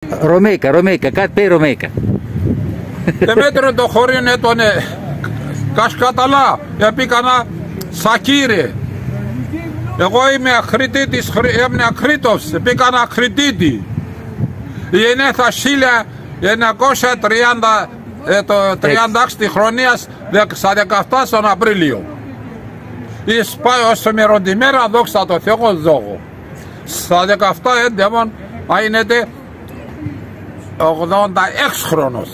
Ρωμαϊκά, κάτι πει Ρωμαϊκά. Δημήτρη το χωρίο είναι τον Κασκαταλά, επίκανα Σακύρε. Εγώ είμαι Αχρητήτης, έμεινε Αχρήτος, επίκανα Αχρητήτη. Γενέθα 1936 χρονίας, στα 17 στον Απρίλιο. Πάει ως ημεροντιμέρα, δόξα τω Θεώ, ζώγω. Στα 17 έντεμον, γίνεται 86 χρόνος.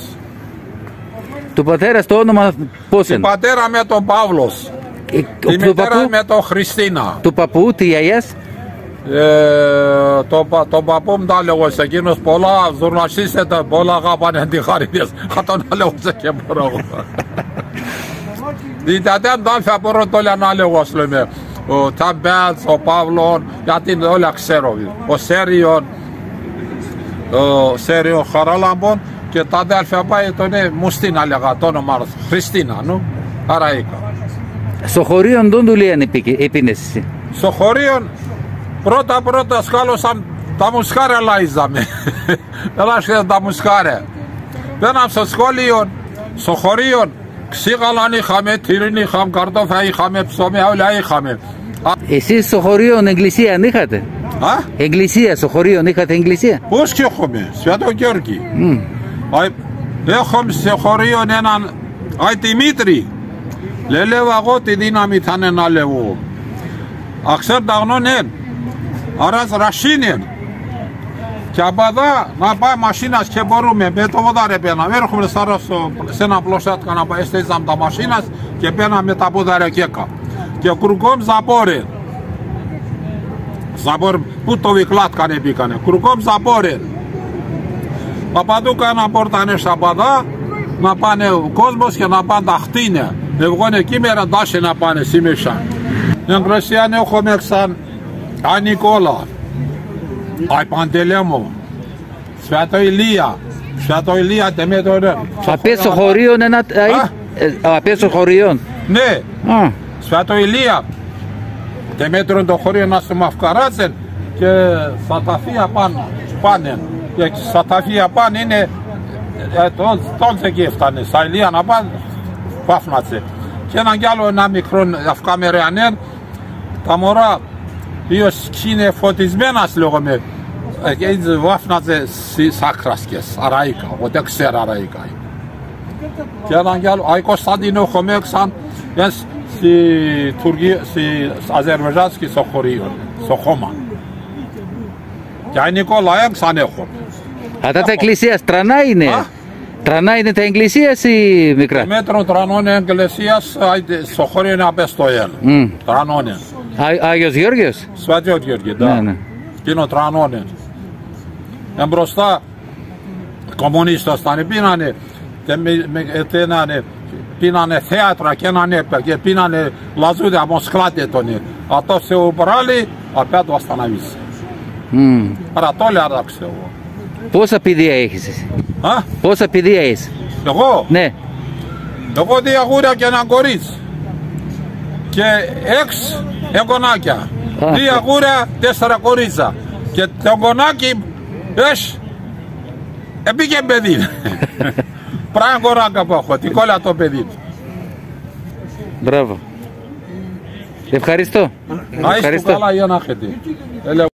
Του πατέρα το όνομα πώς είναι? Του πατέρα με τον Παύλος. Η μητέρα με τον Χριστίνα. Του παππού, τι γιαγιάς? Τον παππού μου τα λέγω σε εκείνος, πολλά ζουρνασίστες, πολλά αγάπανε αντιχαρίδες. Θα τον λέγω σε και μπορώ. Η τατέμ τα αλφα μπορώ το λένε να λέγω, λέμε. Ο Ταμπέλς, ο Παύλος, γιατί όλα ξέρω. Ο Σέριο Χαράλαμπον και τα αδέλφια πάει τον Μουστίνα λέγα το όνομα του. Χριστίνα, νου, Αραΐκα. Στο χωρίο δεν του λένε επίνες εσύ? Στο χωρίο πρώτα σκάλωσαν τα μουσχάρια λάιζαμε. Ελάχισαν τα μουσχάρια. Πέναμε στο σχολείο, στο χωρίο, ξύγαλαν είχαμε, τυρίνι είχαμε, καρτόφια είχαμε, ψωμί, όλα είχαμε. Εσείς στο χωρίο εκκλησία είχατε? Εκκλησία, στο χωρίο είχατε εκκλησία? Πώς και έχουμε, Σβέτο Γιώργη. Έχουμε στο χωρίο έναν Δημήτρη. Λέω εγώ τη δύναμη θα είναι να λέω. Αξέρ ταγνώνεν, αράς ρασίνεν. Και από εδώ να πάει μασίνας και μπορούμε, με το ποδάρε πέναμε. Έρχομαι σε ένα πλωσάτκα να πάει στέζαμε τα μασίνας και πέναμε τα ποδάρε κέκα. Και κουρκόμ ζαπόρε. Ζαπόρε, πού το βικλάτκανε μπήκανε. Κουρκόμ ζαπόρε. Παπαδού κάνα πόρτανε σαπαδά, να πάνε ο κόσμος και να πάνε τα χτίνια. Εγώ εκεί με ραντάσαι να πάνε σήμερα. Στην εκκλησία έχουμε σαν Αϊ Νικόλα, Αϊ Παντελέμο, Σβέτο Ηλία, Σβέτο Ηλία τεμέτωρε. Απές στο χωρίο ένα... Απές στο χωρίο. Ναι, Σβέτο Ηλία. Τεμέτωρε το χωρίο να σου μαυκαράτσεν και στα ταφεία πάνε. Και στα ταφεία πάνε είναι τόλτσε εκεί έφτανε. Στα Ηλία να πάνε, πάφνατσε. Και έναν κι άλλο ένα μικρό αυκάμερεανέν, τα μωρά ποιος είναι φωτισμένας λέγομαι. Και έτσι βάφνατσε σάκρασκες, Αραΐκα, ούτε ξέρω Αραΐκα. Και έναν κι άλλο, Αϊ Κωνσταντίνο χωμέξαν, στη Αζερβαϊτζάνσκι στο χωρίο, στο χώμα. Και Αϊ Νικόλα έξαν έχω. Αυτά τα εκκλησία τρανά είναι? Τρανά είναι τα εκκλησία ή μικρά? Μέτρο τρανώνε εκκλησίας, στο χώριο είναι απεστοέλ. Τρανώνε. Άγιος Γιώργος? Σβάτιο Γιώργη, ναι. Κοινό τρανώνε. Εμπροστά, κομμουνίστας ήταν, πίνανε θέατρα και πίνανε λαζούδια μοσκλάτε τον. Αυτό σε ουμπράλι, απέτω ασταναβήσει. Άρα το λέω, ξέρω. Πόσα παιδεία έχεις εσύ? Πόσα παιδεία έχεις? Εγώ? Ναι. Εγώ 2 αγούρια και ένα κορίτσι. Και 6 εγγονάκια. 2 αγούρια, 4 κορίτσα. Και το εγγονάκι, επήγε παιδί. Πράγμα κοράκα που έχω, τι κόλλα το παιδί. Μπράβο. Ευχαριστώ. Ευχαριστώ. Καλά για να έχετε.